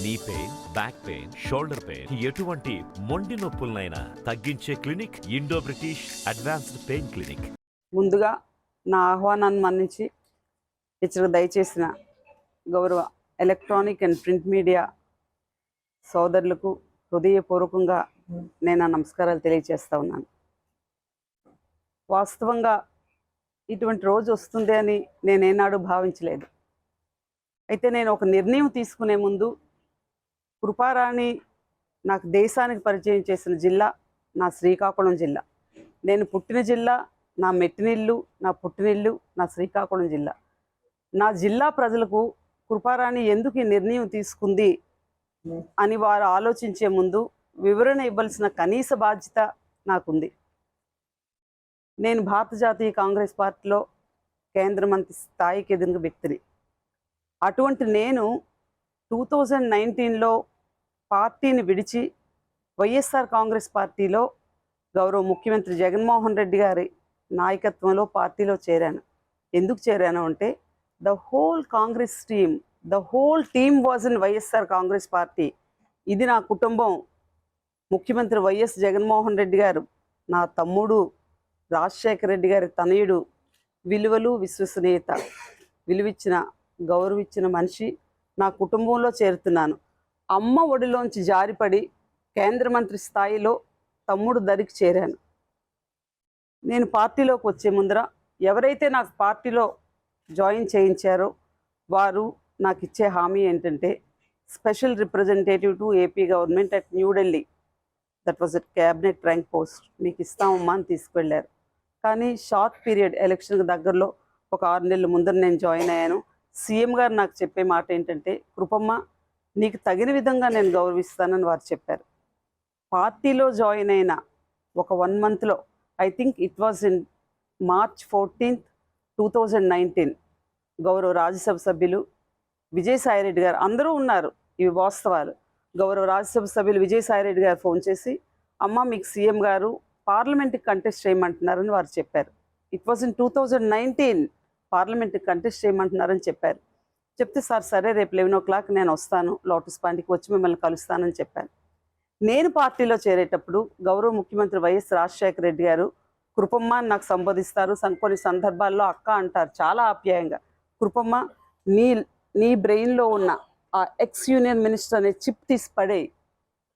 Knee pain, back pain, shoulder pain, ఎటువంటి మొండి నొప్పులనైనా తగ్గించే clinic Indo British advanced pain clinic. ముందుగా నా ఆహ్వానాన్ని మన్నించి ఇచ్చట దయచేసిన గౌరవ ఎలక్ట్రానిక్ అండ్ ప్రింట్ మీడియా సోదరులకు హృదయపూర్వకంగా నేను నమస్కారాలు తెలియజేస్తా ఉన్నాను. వాస్తవంగా ఇటువంటి రోజు వస్తుంది అని నేనేనాడు భావించలేదు. అయితే నేను ఒక నిర్ణయం తీసుకునే ముందు కృపారాణి నాకు దేశానికి పరిచయం చేసిన జిల్లా నా శ్రీకాకుళం జిల్లా. నేను పుట్టిన జిల్లా, నా మెట్టినిల్లు, నా పుట్టినిల్లు నా శ్రీకాకుళం జిల్లా. నా జిల్లా ప్రజలకు కృపారాణి ఎందుకు ఈ నిర్ణయం తీసుకుంది అని వారు ఆలోచించే ముందు వివరణ ఇవ్వాల్సిన కనీస బాధ్యత నాకుంది. నేను భారత జాతీయ కాంగ్రెస్ పార్టీలో కేంద్ర మంత్రి స్థాయికి ఎదిగిన వ్యక్తిని. అటువంటి నేను 2019లో పార్టీని విడిచి వైఎస్ఆర్ కాంగ్రెస్ పార్టీలో గౌరవ ముఖ్యమంత్రి జగన్మోహన్ రెడ్డి గారి నాయకత్వంలో పార్టీలో చేరాను. ఎందుకు చేరాను అంటే the whole Congress team, the whole team was in YSR Congress party. ఇది నా కుటుంబం. ముఖ్యమంత్రి వైఎస్ జగన్మోహన్ రెడ్డి గారు నా తమ్ముడు, రాజశేఖర రెడ్డి గారి తనయుడు, విలువలు, విశ్వసనీయత, విలువిచ్చిన, గౌరవించిన మనిషి. నా కుటుంబంలో చేరుతున్నాను. అమ్మ ఒడిలోంచి జారిపడి కేంద్ర మంత్రి స్థాయిలో తమ్ముడు దరికి చేరాను. నేను పార్టీలోకి వచ్చే ముందర ఎవరైతే నాకు పార్టీలో జాయిన్ చేయించారో వారు నాకు ఇచ్చే హామీ ఏంటంటే special representative to AP government at New Delhi, that was at cabinet rank post, మీకు ఇస్తామమ్మా అని తీసుకువెళ్ళారు. కానీ షార్ట్ పీరియడ్ ఎలక్షన్కి దగ్గరలో ఒక 6 నెలల ముందర నేను జాయిన్ అయ్యాను. సీఎం గారు నాకు చెప్పే మాట ఏంటంటే, కృపమ్మ నీకు తగిన విధంగా నేను గౌరవిస్తానని వారు చెప్పారు. పార్టీలో జాయిన్ అయిన ఒక 1 మంత్లో, I think it was in March 14th, 2019, గౌరవ రాజ్యసభ సభ్యులు విజయసాయిరెడ్డి గారు, అందరూ ఉన్నారు, ఇవి వాస్తవాలు. గౌరవ రాజ్యసభ సభ్యులు విజయసాయిరెడ్డి గారు ఫోన్ చేసి, అమ్మ మీకు సీఎం గారు పార్లమెంట్కి కంటెస్ట్ చేయమంటున్నారని వారు చెప్పారు. ఇట్ వాజ్ ఇన్ 2019 పార్లమెంట్కి కంటెస్ట్ చేయమంటున్నారని చెప్పారు. చెప్తే సార్ సరే రేపు 11 o'clock నేను వస్తాను, లోటస్ పాయింట్కి వచ్చి మిమ్మల్ని కలుస్తానని చెప్పాను. నేను పార్టీలో చేరేటప్పుడు గౌరవ ముఖ్యమంత్రి వైఎస్ రాజశేఖర రెడ్డి గారు కృపమ్మ అని నాకు సంబోధిస్తారు. కొన్ని సందర్భాల్లో అక్క అంటారు చాలా ఆప్యాయంగా. కృపమ్మ నీ బ్రెయిన్లో ఉన్న ఆ ఎక్స్ యూనియన్ మినిస్టర్ అనే చిప్ తీసి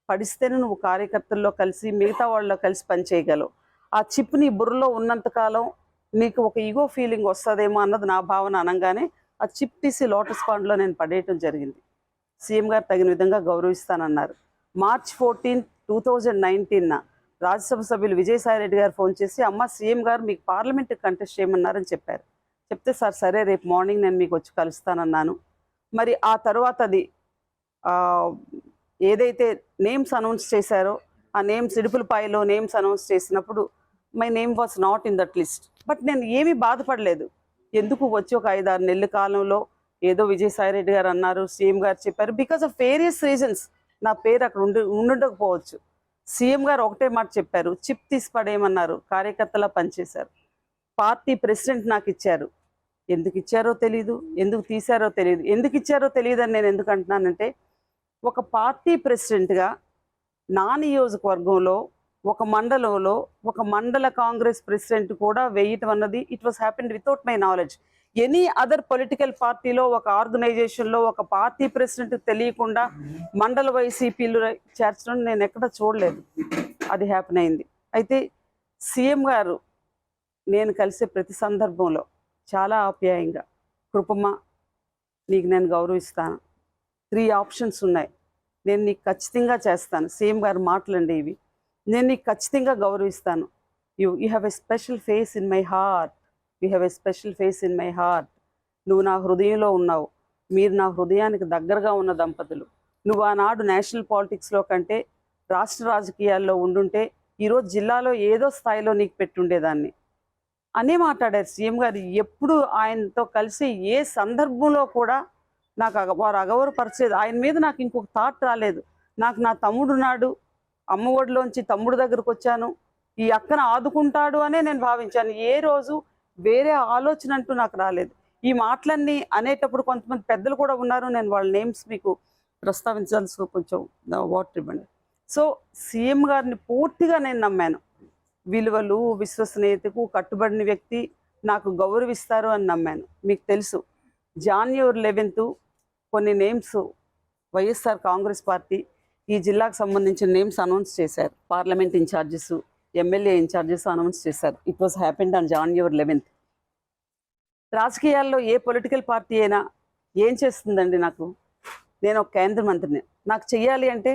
పడిస్తేనే నువ్వు కార్యకర్తల్లో కలిసి మిగతా వాళ్ళలో కలిసి పనిచేయగలవు. ఆ చిప్ నీ బుర్రలో ఉన్నంతకాలం నీకు ఒక ఈగో ఫీలింగ్ వస్తుందేమో అన్నది నా భావన అనగానే ఆ చిప్ తీసి లోటస్ పాండ్లో నేను పడేయటం జరిగింది. సీఎం గారు తగిన విధంగా గౌరవిస్తానన్నారు. March 14th, 2019 రాజ్యసభ సభ్యులు విజయసాయిరెడ్డి గారు ఫోన్ చేసి, అమ్మ సీఎం గారు మీకు పార్లమెంట్కి కంటెస్ట్ చేయమన్నారని చెప్పారు. చెప్తే సార్ సరే రేపు మార్నింగ్ నేను మీకు వచ్చి కలుస్తానన్నాను. మరి ఆ తర్వాత అది ఏదైతే నేమ్స్ అనౌన్స్ చేశారో ఆ నేమ్స్ ఇడుపులపాయలో నేమ్స్ అనౌన్స్ చేసినప్పుడు my name was not in that list. But నేను ఏమీ బాధపడలేదు. ఎందుకు వచ్చి ఒక 5-6 నెలల కాలంలో ఏదో విజయసాయిరెడ్డి గారు అన్నారు, సీఎం గారు చెప్పారు, బికాస్ ఆఫ్ వేరియస్ రీజన్స్ నా పేరు అక్కడ ఉండకపోవచ్చు. సీఎం గారు ఒకటే మాట చెప్పారు, చిప్ తీసి పడేయమన్నారు, కార్యకర్తలా పనిచేశారు. పార్టీ ప్రెసిడెంట్ నాకు ఇచ్చారు. ఎందుకు ఇచ్చారో తెలీదు, ఎందుకు తీశారో తెలియదు. ఎందుకు ఇచ్చారో తెలియదు అని నేను ఎందుకు అంటున్నానంటే, ఒక పార్టీ ప్రెసిడెంట్గా నా నియోజకవర్గంలో ఒక మండలంలో ఒక మండల కాంగ్రెస్ ప్రెసిడెంట్ కూడా వేయటం అన్నది it was happened without my knowledge. Any other political పార్టీలో ఒక ఆర్గనైజేషన్లో ఒక పార్టీ ప్రెసిడెంట్ తెలియకుండా మండల వైసీపీలు చేర్చడం నేను ఎక్కడ చూడలేదు. అది హ్యాపెన్ అయింది. అయితే సీఎం గారు నేను కలిసే ప్రతి సందర్భంలో చాలా ఆప్యాయంగా, కృపమ్మ నీకు నేను గౌరవిస్తాను, 3 ఆప్షన్స్ ఉన్నాయి, నేను నీకు ఖచ్చితంగా చేస్తాను, సీఎం గారు మాటలండి ఇవి, నేను నీకు ఖచ్చితంగా గౌరవిస్తాను, you have a special face in my heart, you have a special face in my heart, నువ్వు నా హృదయంలో ఉన్నావు, మీరు నా హృదయానికి దగ్గరగా ఉన్న దంపతులు, నువ్వు ఆనాడు నేషనల్ పాలిటిక్స్లో కంటే రాష్ట్ర రాజకీయాల్లో ఉండుంటే ఈరోజు జిల్లాలో ఏదో స్థాయిలో నీకు పెట్టుండేదాన్ని అనే మాట్లాడారు సీఎం గారు. ఎప్పుడు ఆయనతో కలిసి ఏ సందర్భంలో కూడా నాకు వారు అగౌరవపరచలేదు. ఆయన మీద నాకు ఇంకొక థాట్ రాలేదు. నాకు నా తమ్ముడున్నాడు, అమ్మ ఒడిలోంచి తమ్ముడు దగ్గరకు వచ్చాను, ఈ అక్కను ఆదుకుంటాడు అనే నేను భావించాను. ఏ రోజు వేరే ఆలోచన అంటూ నాకు రాలేదు. ఈ మాటలన్నీ అనేటప్పుడు కొంతమంది పెద్దలు కూడా ఉన్నారు, నేను వాళ్ళ నేమ్స్ మీకు ప్రస్తావించాల్సి కొంచెం వాటర్ ఇవ్వండి. సో సీఎం గారిని పూర్తిగా నేను నమ్మాను. విలువలు, విశ్వసనీయతకు కట్టుబడిన వ్యక్తి, నాకు గౌరవిస్తారు అని నమ్మాను. మీకు తెలుసు January 11 కొన్ని నేమ్స్ వైఎస్ఆర్ కాంగ్రెస్ పార్టీ ఈ జిల్లాకు సంబంధించిన నేమ్స్ అనౌన్స్ చేశారు. Parliament incharges, MLA incharges announce చేశారు. It was happened on January 11. రాజకీయాల్లో ఏ పొలిటికల్ పార్టీ అయినా ఏం చేస్తుందండి? నేను ఒక కేంద్ర మంత్రిని, నాకు చెయ్యాలి అంటే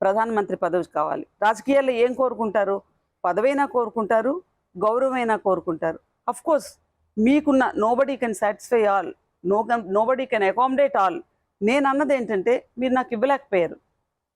ప్రధానమంత్రి పదవి కావాలి. రాజకీయాల్లో ఏం కోరుకుంటారు? పదవైనా కోరుకుంటారు, గౌరవమైనా కోరుకుంటారు. అఫ్ కోర్స్ మీకున్న nobody can satisfy all, nobody can accommodate all. నేను అన్నది ఏంటంటే మీరు నాకు ఇవ్వలేకపోయారు.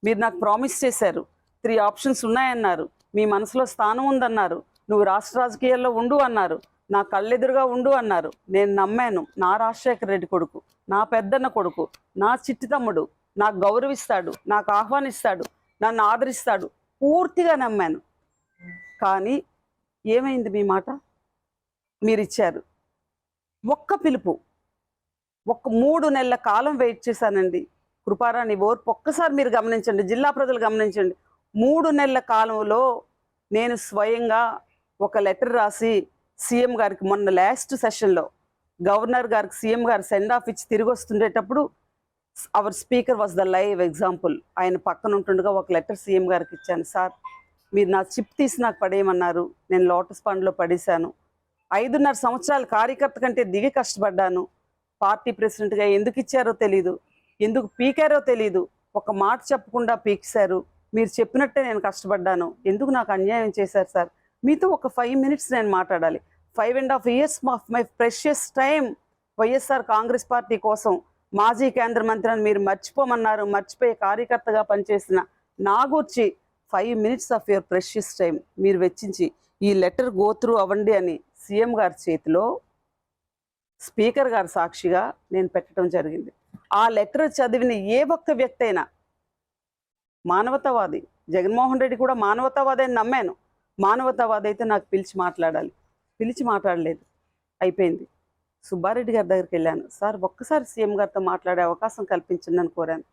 మీరు నాకు ప్రామిస్ చేశారు, 3 ఆప్షన్స్ ఉన్నాయన్నారు, మీ మనసులో స్థానం ఉందన్నారు, నువ్వు రాష్ట్ర రాజకీయాల్లో ఉండు అన్నారు, నా కళ్ళెదురుగా ఉండు అన్నారు. నేను నమ్మాను. నా రాజశేఖర రెడ్డి కొడుకు, నా పెద్దన్న కొడుకు, నా చిట్టి తమ్ముడు నాకు గౌరవిస్తాడు, నాకు ఆహ్వానిస్తాడు, నన్ను ఆదరిస్తాడు, పూర్తిగా నమ్మాను. కానీ ఏమైంది? మీ మాట మీరు ఇచ్చారు. ఒక్క పిలుపు, 3 నెలల కాలం వెయిట్ చేశానండి. కృపారాణి ఓర్పు ఒక్కసారి మీరు గమనించండి, జిల్లా ప్రజలు గమనించండి. 3 నెలల కాలంలో నేను స్వయంగా ఒక లెటర్ రాసి సీఎం గారికి, మొన్న లాస్ట్ సెషన్లో గవర్నర్ గారికి సీఎం గారు సెండ్ ఆఫ్ ఇచ్చి తిరిగి వస్తుండేటప్పుడు our speaker was the live example. ఆయన పక్కన ఉంటుండగా ఒక లెటర్ సీఎం గారికి ఇచ్చాను. సార్, మీరు నా చిప్ తీసి నాకు పడేయమన్నారు, నేను లోటస్ పండ్లో పడేశాను. 5.5 సంవత్సరాలు కార్యకర్త కంటే దిగి కష్టపడ్డాను. పార్టీ ప్రెసిడెంట్గా ఎందుకు ఇచ్చారో తెలీదు, ఎందుకు పీకారో తెలీదు. ఒక మాట చెప్పకుండా పీకేశారు. మీరు చెప్పినట్టే నేను కష్టపడ్డాను. ఎందుకు నాకు అన్యాయం చేశారు సార్? మీతో ఒక 5 minutes నేను మాట్లాడాలి. 5.5 years of my precious time YSR Congress party కోసం మాజీ కేంద్ర మంత్రి అని మీరు మర్చిపోమన్నారు. మర్చిపోయే కార్యకర్తగా పనిచేసిన నా గురించి 5 minutes of your precious time మీరు వెచ్చించి ఈ లెటర్ గో త్రూ అవ్వండి అని సీఎం గారి చేతిలో స్పీకర్ గారి సాక్షిగా నేను పెట్టడం జరిగింది. ఆ లెటర్ చదివిన ఏ ఒక్క వ్యక్తి అయినా మానవతావాది, జగన్మోహన్ రెడ్డి కూడా మానవతావాది అని నమ్మాను. మానవతావాది అయితే నాకు పిలిచి మాట్లాడాలి, పిలిచి మాట్లాడలేదు. అయిపోయింది. సుబ్బారెడ్డి గారి దగ్గరికి వెళ్ళాను. సార్, ఒక్కసారి సీఎం గారితో మాట్లాడే అవకాశం కల్పించండి అని కోరాను.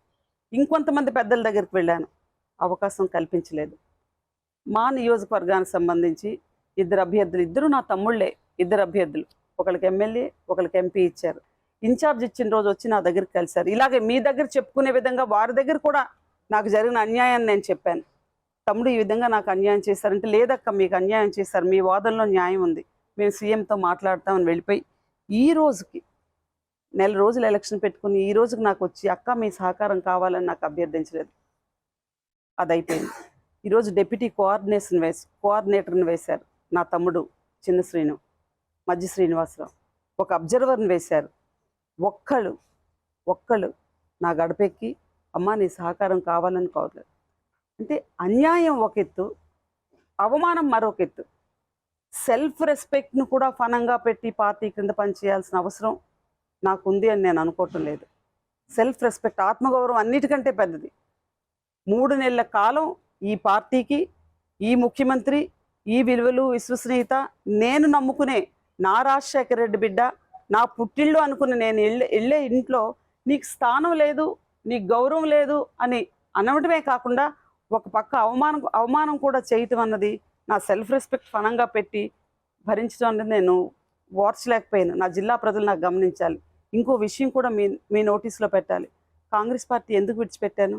ఇంకొంతమంది పెద్దల దగ్గరికి వెళ్ళాను, అవకాశం కల్పించలేదు. మా నియోజకవర్గానికి సంబంధించి 2 అభ్యర్థులు, ఇద్దరు నా తమ్ముళ్ళే, 2 అభ్యర్థులు, ఒకరికి ఎమ్మెల్యే ఒకరికి ఎంపీ ఇచ్చారు. ఇన్ఛార్జ్ ఇచ్చిన రోజు వచ్చి నా దగ్గరికి కలిశారు. ఇలాగే మీ దగ్గర చెప్పుకునే విధంగా వారి దగ్గర కూడా నాకు జరిగిన అన్యాయాన్ని నేను చెప్పాను. తమ్ముడు, ఈ విధంగా నాకు అన్యాయం చేశారంటే, లేదక్క మీకు అన్యాయం చేశారు, మీ వాదనలో న్యాయం ఉంది, మేము సీఎంతో మాట్లాడతామని వెళ్ళిపోయి ఈ రోజుకి 1 నెల రోజులు ఎలక్షన్ పెట్టుకుని ఈ రోజుకి నాకు వచ్చి అక్క మీ సహకారం కావాలని నాకు అభ్యర్థించలేదు. అది అయిపోయింది. ఈరోజు డిప్యూటీ కోఆర్డినేటర్ని వేశారు నా తమ్ముడు చిన్న శ్రీను, మధ్య శ్రీనివాసరావు. ఒక అబ్జర్వర్ని వేశారు. ఒక్కళ్ళు నా గడపెక్కి అమ్మ నీ సహకారం కావాలని కోరలేదు. అంటే అన్యాయం ఒక ఎత్తు, అవమానం మరొక ఎత్తు. సెల్ఫ్ రెస్పెక్ట్ను కూడా ఫనంగా పెట్టి పార్టీ కింద పనిచేయాల్సిన అవసరం నాకుంది అని నేను అనుకోవటం లేదు. సెల్ఫ్ రెస్పెక్ట్, ఆత్మగౌరవం అన్నిటికంటే పెద్దది. 3 నెలల కాలం ఈ పార్టీకి, ఈ ముఖ్యమంత్రి, ఈ విలువలు, విశ్వసనీయత, నేను నమ్ముకునే నా రాజశేఖర రెడ్డి బిడ్డ, నా పుట్టిళ్ళు అనుకుని నేను వెళ్ళే ఇంట్లో నీకు స్థానం లేదు, నీకు గౌరవం లేదు అని అనవటమే కాకుండా ఒక పక్క అవమానం కూడా చేయటం అన్నది నా సెల్ఫ్ రెస్పెక్ట్ ఫనంగా పెట్టి భరించడం అనేది నేను ఓర్చలేకపోయాను. నా జిల్లా ప్రజలు నాకు గమనించాలి. ఇంకో విషయం కూడా మీ నోటీస్లో పెట్టాలి. కాంగ్రెస్ పార్టీ ఎందుకు విడిచిపెట్టాను?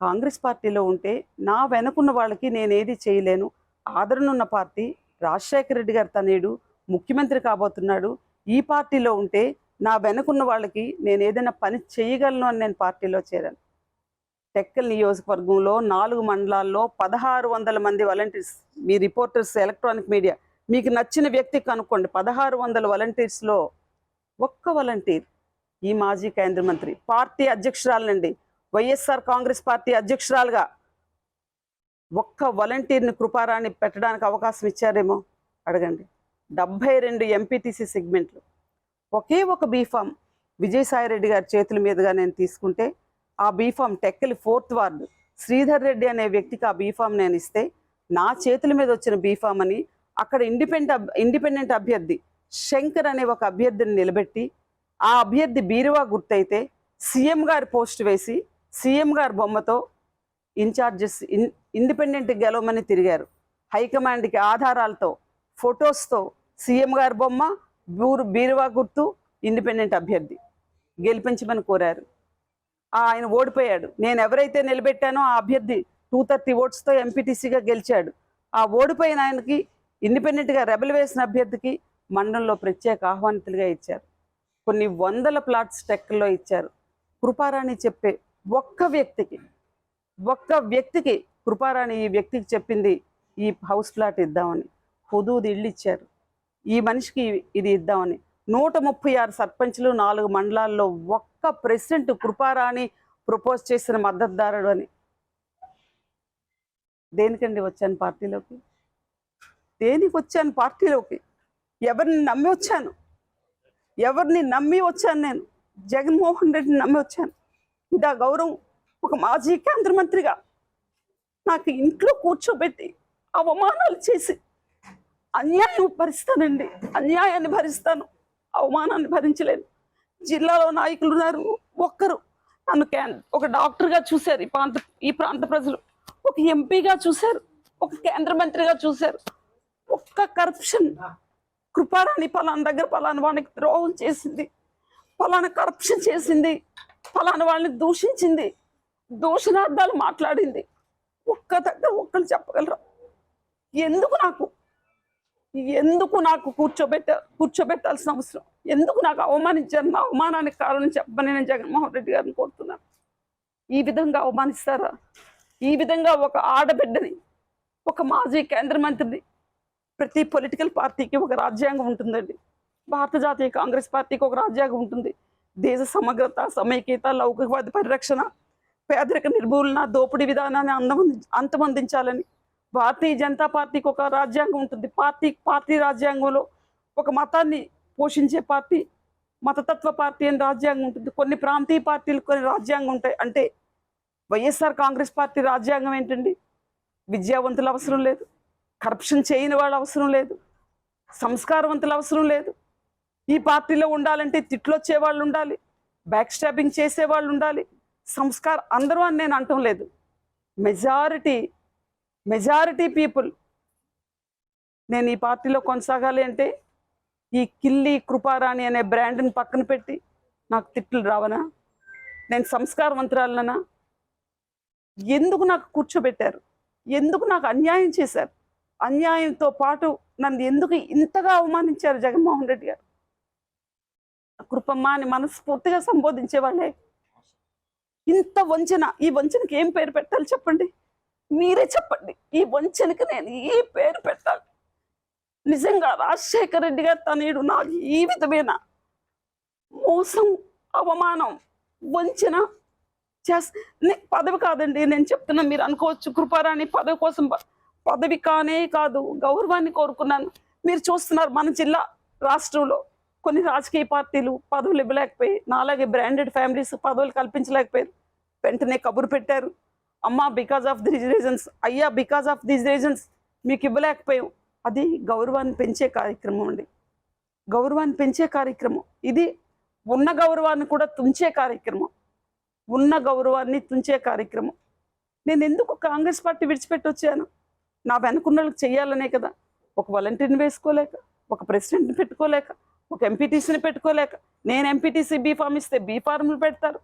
కాంగ్రెస్ పార్టీలో ఉంటే నా వెనుకున్న వాళ్ళకి నేను ఏది చేయలేను. ఆదరణ ఉన్న పార్టీ, రాజశేఖర రెడ్డి గారు తనయుడు ముఖ్యమంత్రి కాబోతున్నాడు. ఈ పార్టీలో ఉంటే నా వెనుకున్న వాళ్ళకి నేను ఏదైనా పని చేయగలను అని నేను పార్టీలో చేరాను. టెక్కల్ నియోజకవర్గంలో 4 మండలాల్లో 1600 మంది వాలంటీర్స్, మీ రిపోర్టర్స్, ఎలక్ట్రానిక్ మీడియా మీకు నచ్చిన వ్యక్తి కనుక్కోండి. 1600 వాలంటీర్స్లో ఒక్క వాలంటీర్ ఈ మాజీ కేంద్ర మంత్రి, పార్టీ అధ్యక్షురాలనండి, వైఎస్ఆర్ కాంగ్రెస్ పార్టీ అధ్యక్షురాలుగా ఒక్క వాలంటీర్ని కృపారాణి పెట్టడానికి అవకాశం ఇచ్చారేమో అడగండి. 72 ఎంపీటీసీ సెగ్మెంట్లు, ఒకే ఒక బీఫామ్ విజయసాయిరెడ్డి గారి చేతుల మీదుగా నేను తీసుకుంటే, ఆ B form Tekkali 4th ward Sridhar Reddy అనే వ్యక్తికి ఆ బీఫామ్ నేను ఇస్తే, నా చేతుల మీద వచ్చిన బీఫామ్ అని అక్కడ ఇండిపెండెంట్ అభ్యర్థి శంకర్ అనే ఒక అభ్యర్థిని నిలబెట్టి, ఆ అభ్యర్థి బీరువా గుర్తయితే సీఎం గారి పోస్ట్ వేసి సీఎం గారి బొమ్మతో ఇన్ఛార్జెస్ ఇండిపెండెంట్ గెలవమని తిరిగారు. హైకమాండ్కి ఆధారాలతో ఫొటోస్తో సీఎం గారి బొమ్మ, బీరువా గుర్తు, ఇండిపెండెంట్ అభ్యర్థి గెలిపించమని కోరారు. ఆయన ఓడిపోయాడు. నేను ఎవరైతే నిలబెట్టానో ఆ అభ్యర్థి 230 ఓట్స్తో ఎంపీటీసీగా గెలిచాడు. ఆ ఓడిపోయిన ఆయనకి ఇండిపెండెంట్గా రెబల్ వేసిన అభ్యర్థికి మండలంలో ప్రత్యేక ఆహ్వానితులుగా ఇచ్చారు. కొన్ని వందల ప్లాట్స్ టెక్కల్లో ఇచ్చారు. కృపారాణి చెప్పే ఒక్క వ్యక్తికి కృపారాణి ఈ వ్యక్తికి చెప్పింది ఈ హౌస్ ప్లాట్ ఇద్దామని. పొదువుది ఇళ్ళు ఇచ్చారు. ఈ మనిషికి ఇది ఇద్దామని. 136 సర్పంచ్లు 4 మండలాల్లో ఒక్క ప్రెసిడెంట్ కృపారాణి ప్రపోజ్ చేసిన మద్దతుదారుడు అని. దేనికండి వచ్చాను పార్టీలోకి? దేనికి వచ్చాను పార్టీలోకి? ఎవరిని నమ్మి వచ్చాను? నేను జగన్మోహన్ రెడ్డిని నమ్మి వచ్చాను. ఇంత గౌరవం ఒక మాజీ కేంద్ర మంత్రిగా నాకు ఇంట్లో కూర్చోబెట్టి అవమానాలు చేసి అన్యాయం భరిస్తానండి. అన్యాయాన్ని భరిస్తాను, అవమానాన్ని భరించలేను. జిల్లాలో నాయకులు ఉన్నారు, ఒక్కరు నన్ను ఒక డాక్టర్గా చూశారు. ఈ ప్రాంత ప్రజలు ఒక ఎంపీగా చూశారు, ఒక కేంద్ర మంత్రిగా చూశారు. ఒక్క కరప్షన్ కృపారాణి పలానా దగ్గర పలానా వాడికి ద్రోహం చేసింది, పలానా కరప్షన్ చేసింది, పలానా వాళ్ళని దూషించింది, దూషణార్థాలు మాట్లాడింది, ఒక్క దగ్గర ఒక్కరు చెప్పగలరా? ఎందుకు నాకు కూర్చోబెట్టాల్సిన అవసరం? ఎందుకు నాకు అవమానించారు? నా అవమానానికి కారణం చెప్పని నేను జగన్మోహన్ రెడ్డి గారిని కోరుతున్నాను. ఈ విధంగా అవమానిస్తారా? ఈ విధంగా ఒక ఆడబిడ్డని, ఒక మాజీ కేంద్ర మంత్రిని, ప్రతి పొలిటికల్ పార్టీకి ఒక రాజ్యాంగం ఉంటుందండి. భారత జాతీయ కాంగ్రెస్ పార్టీకి ఒక రాజ్యాంగం ఉంటుంది. దేశ సమగ్రత, సమైక్యత, లౌకికవాద పరిరక్షణ, పేదరిక నిర్మూలన, దోపిడీ విధానాన్ని అంతమొందించాలని భారతీయ జనతా పార్టీకి ఒక రాజ్యాంగం ఉంటుంది. పార్టీ రాజ్యాంగంలో ఒక మతాన్ని పోషించే పార్టీ, మతతత్వ పార్టీ అని రాజ్యాంగం ఉంటుంది. కొన్ని ప్రాంతీయ పార్టీలు కొన్ని రాజ్యాంగం ఉంటాయి. అంటే వైఎస్ఆర్ కాంగ్రెస్ పార్టీ రాజ్యాంగం ఏంటండి? విద్యావంతులు అవసరం లేదు, కరప్షన్ చేయని వాళ్ళు అవసరం లేదు, సంస్కారవంతులు అవసరం లేదు. ఈ పార్టీలో ఉండాలంటే తిట్లు వచ్చేవాళ్ళు ఉండాలి, బ్యాక్ స్టాబింగ్ చేసేవాళ్ళు ఉండాలి, అందరూ అని నేను అంటం లేదు. Majority people. నేను ఈ పార్టీలో కొనసాగాలి అంటే ఈ కిల్లి కృపారాణి అనే బ్రాండ్ని పక్కన పెట్టి నాకు తిట్లు రావనా? నేను సంస్కారవంతురాలనా? ఎందుకు నాకు కూర్చోబెట్టారు? ఎందుకు నాకు అన్యాయం చేశారు? అన్యాయంతో పాటు నన్ను ఎందుకు ఇంతగా అవమానించారు జగన్మోహన్ రెడ్డి గారు? కృపమ్మ అని మనస్ఫూర్తిగా సంబోధించే వాళ్ళే ఇంత వంచన. ఈ వంచనకి ఏం పేరు పెట్టాలి చెప్పండి? మీరే చెప్పండి. ఈ వంచనకి నేను ఏ పేరు పెట్టాలి? నిజంగా రాజశేఖర రెడ్డి గారు తనయుడు నాకు ఈ విధమైన మోసం, అవమానం, వంచన పదవి కాదండి నేను చెప్తున్నా. మీరు అనుకోవచ్చు కృపారాణి పదవి కోసం, పదవి కాదు, గౌరవాన్ని కోరుకున్నాను. మీరు చూస్తున్నారు మన జిల్లా రాష్ట్రంలో కొన్ని రాజకీయ పార్టీలు పదవులు ఇవ్వలేకపోయి, నాలాగే బ్రాండెడ్ ఫ్యామిలీస్ పదవులు కల్పించలేకపోయారు. వెంటనే కబురు పెట్టారు, అమ్మా బికాజ్ ఆఫ్ దీస్ రీజన్స్, అయ్యా బికాజ్ ఆఫ్ దీస్ రీజన్స్ మీకు ఇవ్వలేకపోయాం. అది గౌరవాన్ని పెంచే కార్యక్రమం అండి. గౌరవాన్ని పెంచే కార్యక్రమం ఇది. ఉన్న గౌరవాన్ని కూడా తుంచే కార్యక్రమం. నేను ఎందుకు కాంగ్రెస్ పార్టీ విడిచిపెట్టి వచ్చాను? నా వెనుకున్నలకు చెయ్యాలనే కదా. ఒక వాలంటీర్ని వేసుకోలేక, ఒక ప్రెసిడెంట్ని పెట్టుకోలేక, ఒక ఎంపీటీసీని పెట్టుకోలేక. నేను ఎంపీటీసీ బీ ఫామ్ ఇస్తే బీ ఫార్ములు పెడతారు,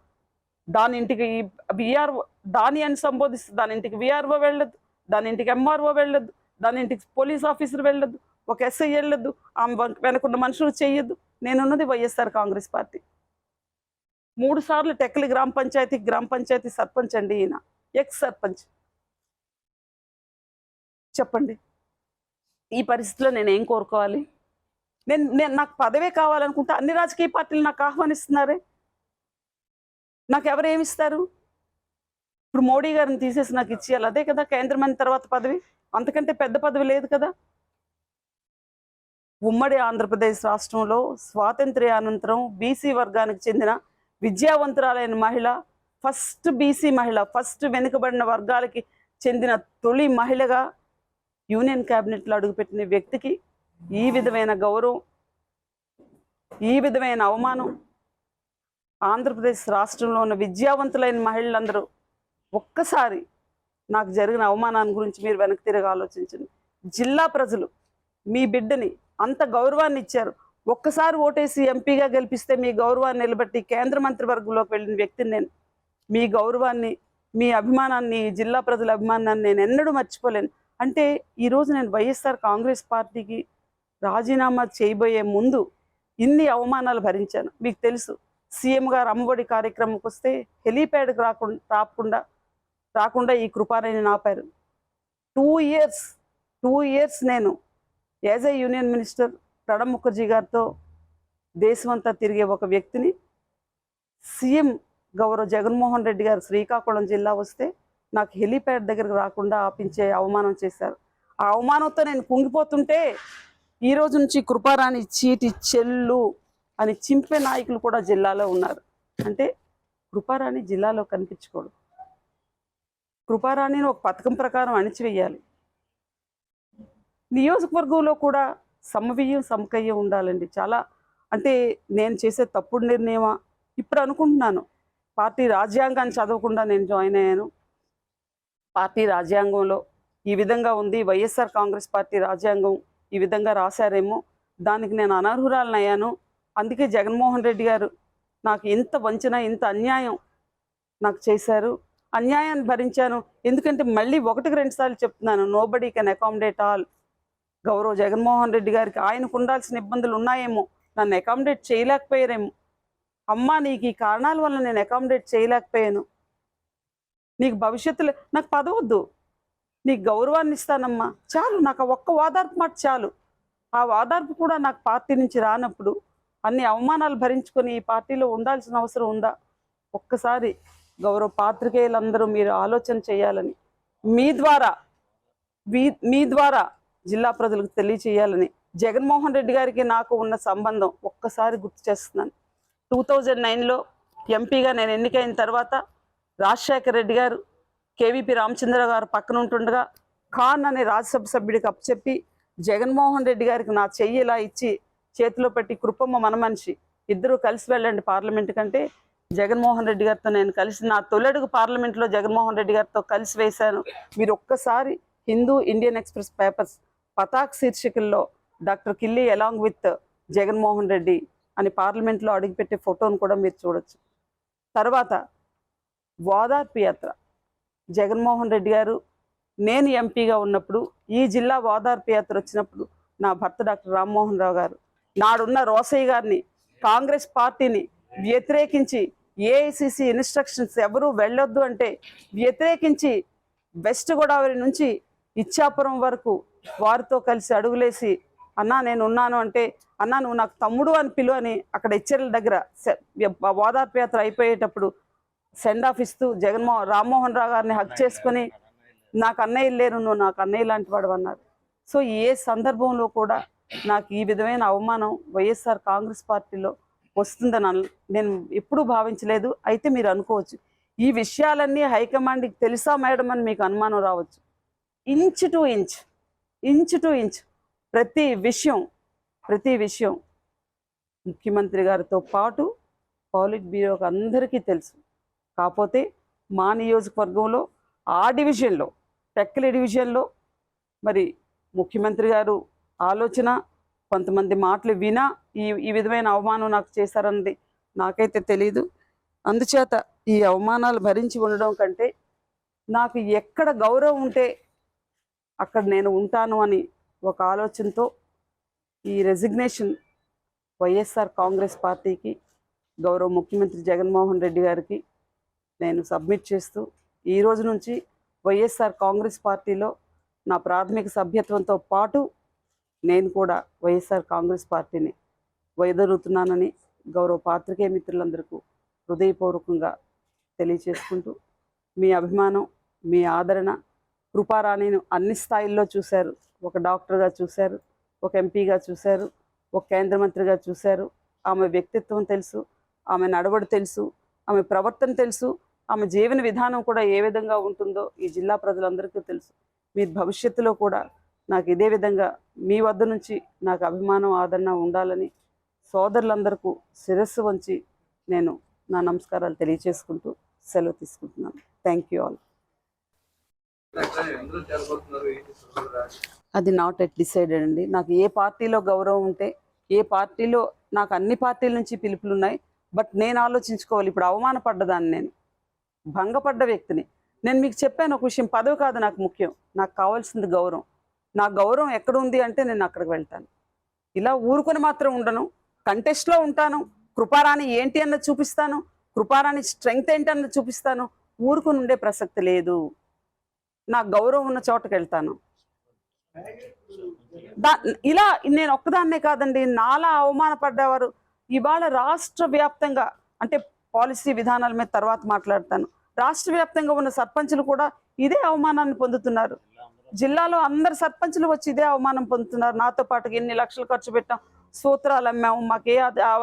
దాని ఇంటికి విఆర్ఓ దాని అని సంబోధిస్తే దాని ఇంటికి విఆర్ఓ వెళ్ళొద్దు, దాని ఇంటికి ఎంఆర్ఓ వెళ్ళొద్దు, దాని ఇంటికి పోలీస్ ఆఫీసర్ వెళ్ళొద్దు, ఒక ఎస్ఐ వెళ్ళొద్దు, ఆమె వెనకున్న మనుషులు చెయ్యొద్దు. నేనున్నది వైఎస్ఆర్ కాంగ్రెస్ పార్టీ. 3 సార్లు టెక్కలి గ్రామ పంచాయతీ సర్పంచ్ అండి ఈయన, ఎక్స్ సర్పంచ్. చెప్పండి, ఈ పరిస్థితిలో నేను ఏం కోరుకోవాలి? నేను నాకు పదవే కావాలనుకుంటే అన్ని రాజకీయ పార్టీలు నాకు ఆహ్వానిస్తున్నారే. నాకు ఎవరేమిస్తారు? ఇప్పుడు మోడీ గారిని తీసేసి నాకు ఇచ్చేయాలి, అదే కదా కేంద్ర మంత్రి తర్వాత పదవి. అంతకంటే పెద్ద పదవి లేదు కదా. ఉమ్మడి ఆంధ్రప్రదేశ్ రాష్ట్రంలో స్వాతంత్ర్యానంతరం బీసీ వర్గానికి చెందిన విద్యావంతురాలైన మహిళ, ఫస్ట్ బీసీ మహిళ, ఫస్ట్ వెనుకబడిన వర్గాలకి చెందిన తొలి మహిళగా యూనియన్ క్యాబినెట్లో అడుగుపెట్టిన వ్యక్తికి ఈ విధమైన గౌరవం, ఈ విధమైన అవమానం ఆంధ్రప్రదేశ్ రాష్ట్రంలో ఉన్న విద్యావంతులైన మహిళలందరూ ఒక్కసారి నాకు జరిగిన అవమానాన్ని గురించి మీరు వెనక్కి తిరిగి ఆలోచించండి. జిల్లా ప్రజలు మీ బిడ్డని అంత గౌరవాన్ని ఇచ్చారు. ఒక్కసారి ఓటేసి ఎంపీగా గెలిపిస్తే మీ గౌరవాన్ని నిలబెట్టి కేంద్ర మంత్రివర్గంలోకి వెళ్ళిన వ్యక్తిని నేను. మీ గౌరవాన్ని, మీ అభిమానాన్ని, జిల్లా ప్రజల అభిమానాన్ని నేను ఎన్నడూ మర్చిపోలేను. అంటే ఈరోజు నేను వైఎస్ఆర్ కాంగ్రెస్ పార్టీకి రాజీనామా చేయబోయే ముందు ఇన్ని అవమానాలు భరించాను. మీకు తెలుసు, సీఎం గారు అమ్మఒడి కార్యక్రమంకి వస్తే హెలీప్యాడ్కి రాకుండా ఈ కృపారాణిని ఆపారు. 2 ఇయర్స్ నేను as a union minister Pranab Mukherjee గారితో దేశమంతా తిరిగే ఒక వ్యక్తిని సీఎం గౌరవ జగన్మోహన్ రెడ్డి గారు శ్రీకాకుళం జిల్లా వస్తే నాకు హెలీప్యాడ్ దగ్గరకు రాకుండా ఆపించే అవమానం చేశారు. ఆ అవమానంతో నేను కుంగిపోతుంటే ఈ రోజు నుంచి కృపారాణి చీటి చెల్లు అని చింపే నాయకులు కూడా జిల్లాలో ఉన్నారు. అంటే కృపారాణి జిల్లాలో కనిపించకూడదు. కృపారాణిని ఒక పథకం ప్రకారం అణిచివేయాలి. నియోజకవర్గంలో కూడా సమవియ్యం సమకయ్యం ఉండాలండి. చాలా అంటే నేను చేసే తప్పుడు నిర్ణయమా ఇప్పుడు అనుకుంటున్నాను. పార్టీ రాజ్యాంగాన్ని చదవకుండా నేను జాయిన్ అయ్యాను. పార్టీ రాజ్యాంగంలో ఈ విధంగా ఉంది, వైఎస్ఆర్ కాంగ్రెస్ పార్టీ రాజ్యాంగం ఈ విధంగా రాశారేమో, దానికి నేను అనర్హురాలను అయ్యాను. అందుకే జగన్మోహన్ రెడ్డి గారు నాకు ఇంత వంచన, ఇంత అన్యాయం నాకు చేశారు. అన్యాయాన్ని భరించాను. ఎందుకంటే మళ్ళీ 1-2 సార్లు చెప్తున్నాను, నోబడీ కెన్ అకామిడేట్ ఆల్. గౌరవ జగన్మోహన్ రెడ్డి గారికి ఆయనకు ఉండాల్సిన ఇబ్బందులు ఉన్నాయేమో, నన్ను అకామిడేట్ చేయలేకపోయారేమో. అమ్మా, నీకు ఈ కారణాల వల్ల నేను అకామిడేట్ చేయలేకపోయాను. నీకు భవిష్యత్తులో నాకు పదవద్దు, నీకు గౌరవాన్ని ఇస్తానమ్మా, చాలు, నాకు ఒక్క ఓదార్పు మాట చాలు. ఆ ఓదార్పు కూడా నాకు పార్టీ నుంచి రానప్పుడు అన్ని అవమానాలు భరించుకొని ఈ పార్టీలో ఉండాల్సిన అవసరం ఉందా? ఒక్కసారి గౌరవ పాత్రికేయులందరూ మీరు ఆలోచన చేయాలని, మీ ద్వారా జిల్లా ప్రజలకు తెలియచేయాలని, జగన్మోహన్ రెడ్డి గారికి నాకు ఉన్న సంబంధం ఒక్కసారి గుర్తు చేస్తున్నాను. 2009లో ఎంపీగా నేను ఎన్నికైన తర్వాత రాజశేఖర రెడ్డి గారు కేవీపీ రామచంద్ర గారు పక్కన ఉంటుండగా ఖాన్ అనే రాజ్యసభ సభ్యుడికి అప్పచెప్పి జగన్మోహన్ రెడ్డి గారికి నా చెయ్యి ఇలా ఇచ్చి చేతిలో పెట్టి, కృపమ్మ మన మనిషి, ఇద్దరూ కలిసి వెళ్ళండి పార్లమెంట్ కంటే, జగన్మోహన్ రెడ్డి గారితో నేను కలిసి నా తొలడుగు పార్లమెంట్లో జగన్మోహన్ రెడ్డి గారితో కలిసి వేశాను. మీరు ఒక్కసారి హిందూ ఇండియన్ ఎక్స్ప్రెస్ పేపర్స్ పతాక్ శీర్షికల్లో doctor Killi along with Jaganmohan Reddy అని పార్లమెంట్లో అడుగుపెట్టే ఫోటోను కూడా మీరు చూడొచ్చు. తర్వాత ఓదార్పు యాత్ర, జగన్మోహన్ రెడ్డి గారు నేను ఎంపీగా ఉన్నప్పుడు ఈ జిల్లా ఓదార్పు యాత్ర వచ్చినప్పుడు నా భర్త డాక్టర్ రామ్మోహన్ రావు గారు నాడున్న రోసయ్య గారిని, కాంగ్రెస్ పార్టీని వ్యతిరేకించి, ఏఐసిసి ఇన్స్ట్రక్షన్స్ ఎవరూ వెళ్ళొద్దు అంటే వ్యతిరేకించి వెస్ట్ గోదావరి నుంచి ఇచ్చాపురం వరకు వారితో కలిసి అడుగులేసి, అన్నా నేను ఉన్నాను అంటే, అన్నా నువ్వు నాకు తమ్ముడు అని పిలువ అని అక్కడ హెచ్చర్ల దగ్గర ఓదార్పు యాత్ర అయిపోయేటప్పుడు సెండ్ ఆఫ్ ఇస్తూ రామ్మోహన్ రావు గారిని హక్ చేసుకొని, నాకు అన్నయ్య లేరు, నువ్వు నాకు అన్నయ్య లాంటి వాడు అన్నారు. సో ఏ సందర్భంలో కూడా నాకు ఈ విధమైన అవమానం వైఎస్ఆర్ కాంగ్రెస్ పార్టీలో వస్తుందని నేను ఎప్పుడూ భావించలేదు. అయితే మీరు అనుకోవచ్చు, ఈ విషయాలన్నీ హైకమాండ్కి తెలుసా మేడం అని మీకు అనుమానం రావచ్చు. ఇంచ్ టు ఇంచ్ ప్రతి విషయం ముఖ్యమంత్రి గారితో పాటు పాలిట్ బ్యూరోకి అందరికీ తెలుసు. కాకపోతే మా నియోజకవర్గంలో ఆ డివిజన్లో, టెక్కలి డివిజన్లో మరి ముఖ్యమంత్రి గారు ఆలోచన, కొంతమంది మాటలు వినా ఈ విధమైన అవమానం నాకు చేశారన్నది నాకైతే తెలీదు. అందుచేత ఈ అవమానాలు భరించి ఉండడం కంటే నాకు ఎక్కడ గౌరవం ఉంటే అక్కడ నేను ఉంటాను అని ఒక ఆలోచనతో ఈ రెసిగ్నేషన్ వైఎస్ఆర్ కాంగ్రెస్ పార్టీకి, గౌరవ ముఖ్యమంత్రి జగన్మోహన్ రెడ్డి గారికి నేను సబ్మిట్ చేస్తూ ఈ రోజు నుంచి వైఎస్ఆర్ కాంగ్రెస్ పార్టీలో నా ప్రాథమిక సభ్యత్వంతో పాటు నేను కూడా వైఎస్ఆర్ కాంగ్రెస్ పార్టీని వైదొలుగుతున్నానని గౌరవ పాత్రికేయ మిత్రులందరికీ హృదయపూర్వకంగా తెలియచేసుకుంటూ, మీ అభిమానం, మీ ఆదరణ, కృపారాణిని అన్ని స్థాయిల్లో చూశారు. ఒక డాక్టర్గా చూశారు, ఒక ఎంపీగా చూశారు, ఒక కేంద్ర మంత్రిగా చూశారు. ఆమె వ్యక్తిత్వం తెలుసు, ఆమె నడవడి తెలుసు, ఆమె ప్రవర్తన తెలుసు, ఆమె జీవన విధానం కూడా ఏ విధంగా ఉంటుందో ఈ జిల్లా ప్రజలందరికీ తెలుసు. మీరు భవిష్యత్తులో కూడా నాకు ఇదే విధంగా మీ వద్ద నుంచి నాకు అభిమానం, ఆదరణ ఉండాలని సోదరులందరికీ శిరస్సు వంచి నేను నా నమస్కారాలు తెలియచేసుకుంటూ సెలవు తీసుకుంటున్నాను. Thank you all. అది నాట్ ఎట్ డిసైడెడ్ అండి. నాకు ఏ పార్టీలో గౌరవం ఉంటే ఏ పార్టీలో నాకు అన్ని పార్టీల నుంచి పిలుపులు ఉన్నాయి. బట్ నేను ఆలోచించుకోవాలి. ఇప్పుడు అవమానపడ్డదాన్ని, నేను భంగపడ్డ వ్యక్తిని. నేను మీకు చెప్పాను ఒక విషయం, పదవి కాదు నాకు ముఖ్యం, నాకు కావాల్సింది గౌరవం. నా గౌరవం ఎక్కడ ఉంది అంటే నేను అక్కడికి వెళ్తాను. ఇలా ఊరుకొని మాత్రం ఉండను, కంటెస్ట్లో ఉంటాను. కృపారాణి ఏంటి అన్నది చూపిస్తాను, కృపారాణి స్ట్రెంగ్త్ ఏంటి అన్నది చూపిస్తాను. ఊరుకొని ఉండే ప్రసక్తి లేదు. నా గౌరవం ఉన్న చోటకి వెళ్తాను. ఇలా నేను ఒక్కదాన్నే కాదండి, నాలా అవమానపడ్డవారు ఇవాళ రాష్ట్ర వ్యాప్తంగా, అంటే పాలసీ విధానాల మీద తర్వాత మాట్లాడతాను, రాష్ట్ర వ్యాప్తంగా ఉన్న సర్పంచులు కూడా ఇదే అవమానాన్ని పొందుతున్నారు. జిల్లాలో అందరు సర్పంచులు వచ్చి ఇదే అవమానం పొందుతున్నారు. నాతో పాటు ఎన్ని లక్షలు ఖర్చు పెట్టాం, సూత్రాలు అమ్మాము, మాకే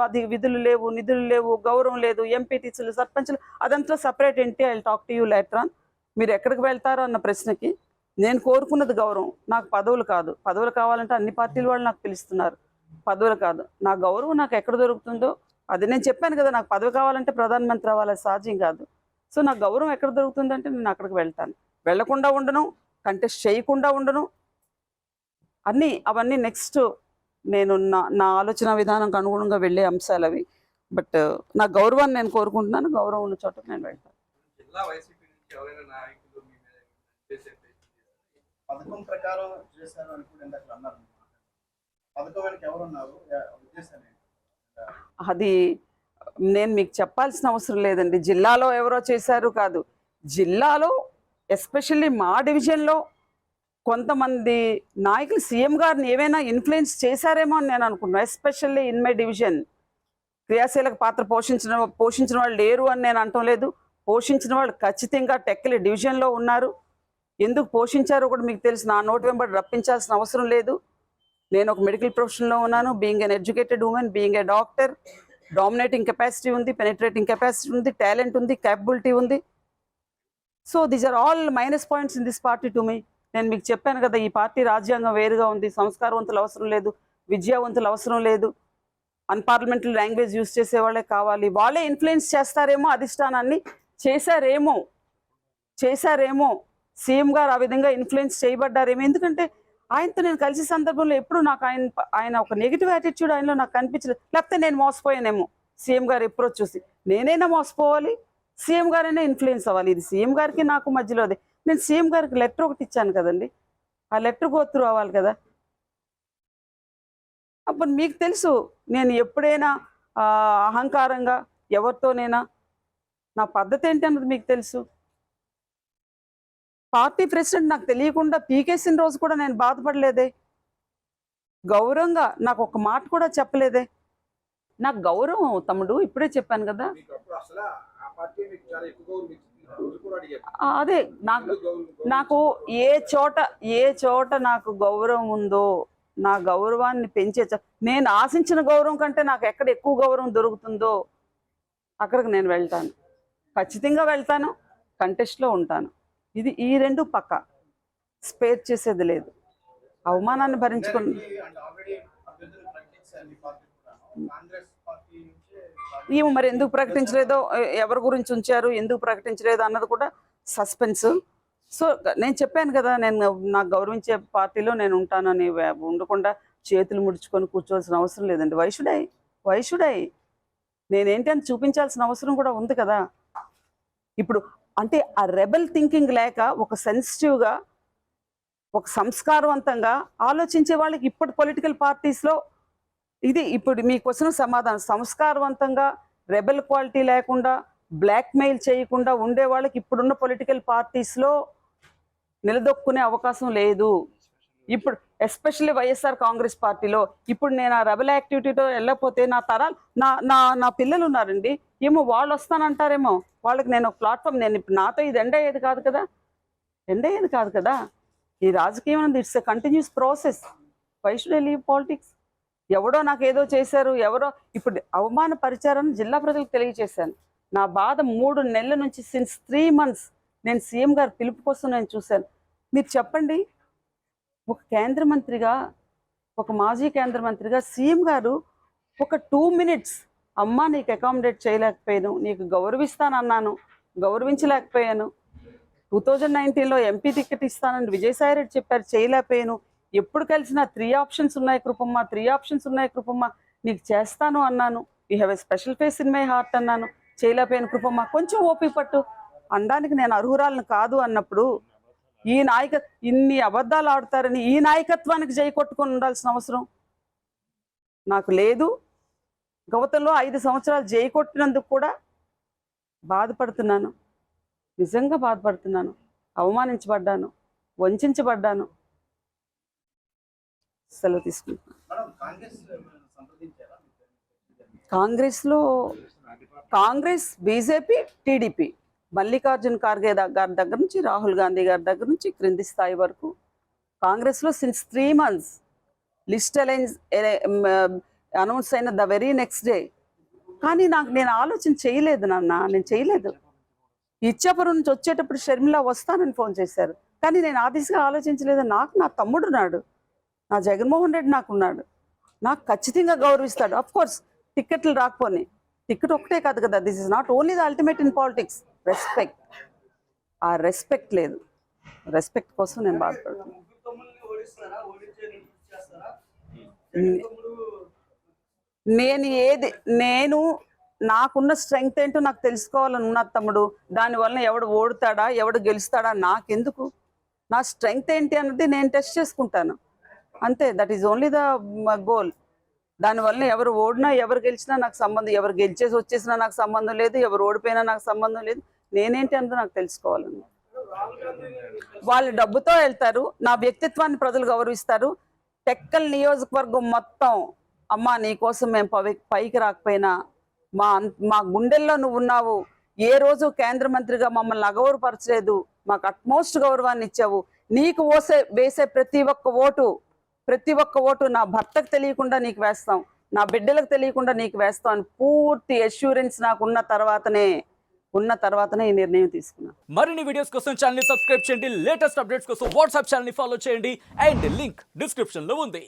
అది విధులు లేవు, నిధులు లేవు, గౌరవం లేదు, ఎంపీటీసీలు సర్పంచులు అదంతా సపరేట్ ఏంటి. I talk to you later on. మీరు ఎక్కడికి వెళ్తారో అన్న ప్రశ్నకి నేను కోరుకున్నది గౌరవం, నాకు పదవులు కాదు. పదవులు కావాలంటే అన్ని పార్టీల వాళ్ళు నాకు పిలుస్తున్నారు, పదవులు కాదు. నా గౌరవం నాకు ఎక్కడ దొరుకుతుందో అది నేను చెప్పాను కదా, నాకు పదవి కావాలంటే ప్రధానమంత్రి అవ్వాలి, సాధ్యం కాదు. సో నాకు గౌరవం ఎక్కడ దొరుకుతుందంటే నేను అక్కడికి వెళ్తాను. వెళ్లకుండా ఉండను, కంటెస్ట్ చేయకుండా ఉండను, అవన్నీ నెక్స్ట్ నేను నా ఆలోచన విధానంకి అనుగుణంగా వెళ్ళే అంశాలు అవి. బట్ నా గౌరవాన్ని నేను కోరుకుంటున్నాను, గౌరవం ఉన్న చోటకి నేను వెళ్తాను. పథకం ప్రకారం చేశారు అనుకుంటే అన్నారు, పథకానికి ఎవరున్నారు, అది నేను మీకు చెప్పాల్సిన అవసరం లేదండి. జిల్లాలో ఎవరో చేశారు కాదు, జిల్లాలో ఎస్పెషల్లీ మా డివిజన్లో కొంతమంది నాయకులు సీఎం గారిని ఏమైనా ఇన్ఫ్లుయెన్స్ చేశారేమో అని నేను అనుకున్నాను. ఎస్పెషల్లీ ఇన్ మై డివిజన్ క్రియాశీలక పాత్ర పోషించిన వాళ్ళు లేరు అని నేను అనటం లేదు. పోషించిన వాళ్ళు ఖచ్చితంగా టెక్కలి డివిజన్లో ఉన్నారు. ఎందుకు పోషించారో కూడా మీకు తెలుసు. నా నోటి వెంబడి రప్పించాల్సిన అవసరం లేదు. నేను ఒక మెడికల్ ప్రొఫెషన్లో ఉన్నాను. Being an educated women, being a doctor, dominating capacity ఉంది, పెనిట్రేటింగ్ కెపాసిటీ ఉంది, టాలెంట్ ఉంది, క్యాపబిలిటీ ఉంది. So these are all minus points in this party to me. నేను మీకు చెప్పాను కదా, ఈ పార్టీ రాజ్యాంగం వేరుగా ఉంది. సంస్కారవంతులు అవసరం లేదు, విద్యావంతులు అవసరం లేదు, అన్పార్లమెంటరీ లాంగ్వేజ్ యూజ్ చేసే వాళ్ళే కావాలి. వాళ్ళే ఇన్ఫ్లుయెన్స్ చేస్తారేమో, అధిష్టానాన్ని చేశారేమో సీఎం గారు ఆ విధంగా ఇన్ఫ్లుయెన్స్ చేయబడ్డారేమో. ఎందుకంటే ఆయనతో నేను కలిసే సందర్భంలో ఎప్పుడు నాకు ఆయన ఒక నెగిటివ్ యాటిట్యూడ్ ఆయనలో నాకు కనిపించలేదు. లేకపోతే నేను మోసపోయానేమో సీఎం గారు ఎప్పుడో చూసి. నేనైనా మోసపోవాలి, సీఎం గారైనా ఇన్ఫ్లుయెన్స్ అవ్వాలి. ఇది సీఎం గారికి నాకు మధ్యలో అదే. నేను సీఎం గారికి లెటర్ ఒకటి ఇచ్చాను కదండి, ఆ లెటర్ గోత్రు అవ్వాలి కదా. అప్పుడు మీకు తెలుసు నేను ఎప్పుడైనా అహంకారంగా ఎవరితోనైనా నా పద్ధతి ఏంటి అన్నది మీకు తెలుసు. పార్టీ ప్రెసిడెంట్ నాకు తెలియకుండా పీకేసిన రోజు కూడా నేను బాధపడలేదే. గౌరవంగా నాకు ఒక మాట కూడా చెప్పలేదే. నాకు గౌరవం తమ్ముడు, ఇప్పుడే చెప్పాను కదా. అదే నాకు ఏ చోట నాకు గౌరవం ఉందో, నా గౌరవాన్ని పెంచే నేను ఆశించిన గౌరవం కంటే నాకు ఎక్కడ ఎక్కువ గౌరవం దొరుకుతుందో అక్కడికి నేను వెళ్తాను, ఖచ్చితంగా వెళ్తాను, కంటెస్ట్లో ఉంటాను. ఇది ఈ రెండు పక్క స్పేర్ చేసేది లేదు. అవమానాన్ని భరించుకుని ఏమో మరి ఎందుకు ప్రకటించలేదో, ఎవరి గురించి ఉంచారు, ఎందుకు ప్రకటించలేదు అన్నది కూడా సస్పెన్స్. సో నేను చెప్పాను కదా, నేను నాకు గౌరవించే పార్టీలో నేను ఉంటానని. ఉండకుండా చేతులు ముడుచుకొని కూర్చోవలసిన అవసరం లేదండి. వైషుడై నేనేంటి అని చూపించాల్సిన అవసరం కూడా ఉంది కదా. ఇప్పుడు అంటే ఆ రెబల్ థింకింగ్ లేక ఒక సెన్సిటివ్గా, ఒక సంస్కారవంతంగా ఆలోచించే వాళ్ళకి ఇప్పుడు పొలిటికల్ పార్టీస్లో ఇది ఇప్పుడు మీ క్వశ్చన్ సమాధానం. సంస్కారవంతంగా రెబల్ క్వాలిటీ లేకుండా బ్లాక్మెయిల్ చేయకుండా ఉండే వాళ్ళకి ఇప్పుడున్న పొలిటికల్ పార్టీస్లో నిలదొక్కునే అవకాశం లేదు. ఇప్పుడు ఎస్పెషల్లీ వైఎస్ఆర్ కాంగ్రెస్ పార్టీలో ఇప్పుడు నేను ఆ రెబల్ యాక్టివిటీతో వెళ్ళకపోతే నా తరాలు నా పిల్లలు ఉన్నారండి, ఏమో వాళ్ళు వస్తానంటారేమో. వాళ్ళకి నేను ఒక ప్లాట్ఫామ్, నేను ఇప్పుడు నాతో ఇది ఎండ్ అయ్యేది కాదు కదా. ఈ రాజకీయం అనేది it's a continuous process. Why should I leave politics? ఎవడో నాకు ఏదో చేశారు, ఎవరో ఇప్పుడు అవమానపరిచారని జిల్లా ప్రజలకు తెలియజేశాను. నా బాధ 3 నెలల నుంచి సిన్స్ 3 months నేను సీఎం గారి పిలుపు కోసం నేను చూశాను. మీరు చెప్పండి, ఒక కేంద్ర మంత్రిగా, ఒక మాజీ కేంద్ర మంత్రిగా సీఎం గారు ఒక 2 minutes అమ్మ నీకు అకామిడేట్ చేయలేకపోయాను, నీకు గౌరవిస్తానన్నాను, గౌరవించలేకపోయాను. 2019లో ఎంపీ టికెట్ ఇస్తానని విజయసాయి రెడ్డి చెప్పారు, చేయలేకపోయాను. ఎప్పుడు కలిసినా 3 ఆప్షన్స్ ఉన్నాయి కృపమ్మ, 3 ఆప్షన్స్ ఉన్నాయి కృపమ్మ, నీకు చేస్తాను అన్నాను. You have a special face in my heart అన్నాను, చేయలేకపోయాను కృపమ్మ, కొంచెం ఓపిక పట్టు అనడానికి నేను అర్హురాలను కాదు అన్నప్పుడు ఇన్ని అబద్ధాలు ఆడతారని ఈ నాయకత్వానికి జై కొట్టుకొని ఉండాల్సిన అవసరం నాకు లేదు. గౌతంలో 5 సంవత్సరాలు జై కొట్టినందుకు కూడా బాధపడుతున్నాను, నిజంగా బాధపడుతున్నాను. అవమానించబడ్డాను, వంచబడ్డాను. సెలవు తీసుకుంటున్నాను. మేడం కాంగ్రెస్ సంప్రదించారా? కాంగ్రెస్, బీజేపీ, టీడీపీ, మల్లికార్జున్ ఖార్గే గారి దగ్గర నుంచి రాహుల్ గాంధీ గారి దగ్గర నుంచి క్రింది స్థాయి వరకు కాంగ్రెస్లో సిన్స్ 3 months లిస్ట్ అనౌన్స్ అయిన ద వెరీ నెక్స్ట్ డే. కానీ నేను ఆలోచన చేయలేదు నాన్న, నేను చేయలేదు. ఇచ్చాపురం నుంచి వచ్చేటప్పుడు షర్మిల వస్తానని ఫోన్ చేశారు, కానీ నేను ఆ దిశగా ఆలోచించలేదు. నాకు నా తమ్ముడున్నాడు, నా జగన్మోహన్ రెడ్డి నాకున్నాడు, నాకు ఖచ్చితంగా గౌరవిస్తాడు. అఫ్ కోర్స్ టికెట్లు రాకపోని, టికెట్ ఒకటే కాదు కదా, this is not only the ultimate in politics. Respect, ఆ రెస్పెక్ట్ లేదు. రెస్పెక్ట్ కోసం నేను బాధపడుతున్నాను. నేను నాకున్న స్ట్రెంగ్త్ ఏంటో నాకు తెలుసుకోవాలని ఉన్నది తమ్ముడు. దానివల్ల ఎవడు ఓడుతాడా ఎవడు గెలుస్తాడా నాకెందుకు, నా స్ట్రెంగ్త్ ఏంటి అన్నది నేను టెస్ట్ చేసుకుంటాను అంతే. That is only the goal. దానివల్ల ఎవరు ఓడినా ఎవరు గెలిచినా నాకు సంబంధం, ఎవరు గెలిచేసి వచ్చేసినా నాకు సంబంధం లేదు, ఎవరు ఓడిపోయినా నాకు సంబంధం లేదు. నేనేంటి అన్నది నాకు తెలుసుకోవాలని. వాళ్ళు డబ్బుతో వెళ్తారు, నా వ్యక్తిత్వాన్ని ప్రజలు గౌరవిస్తారు. టెక్కల్ నియోజకవర్గం మొత్తం అమ్మ నీకోసం మేము పైకి రాకపోయినా మా గుండెల్లో నువ్వు ఉన్నావు. ఏ రోజు కేంద్ర మంత్రిగా మమ్మల్ని అగౌరవపరచలేదు, మాకు అట్మోస్ట్ గౌరవాన్ని ఇచ్చావు. నీకు వేసే ప్రతి ఒక్క ఓటు నా భర్తకు తెలియకుండా నీకు వేస్తాం, నా బిడ్డలకు తెలియకుండా నీకు వేస్తాం అని పూర్తి అష్యూరెన్స్ నాకు ఉన్న తర్వాతనే ఈ నిర్ణయం తీసుకున్నాను. మరిన్ని వీడియోస్ కోసం ఛానల్ ని సబ్స్క్రైబ్ చేయండి, లేటెస్ట్ అప్డేట్స్ కోసం వాట్సాప్ ఛానల్ ని ఫాలో చేయండి అండ్ లింక్ డిస్క్రిప్షన్ లో ఉంది.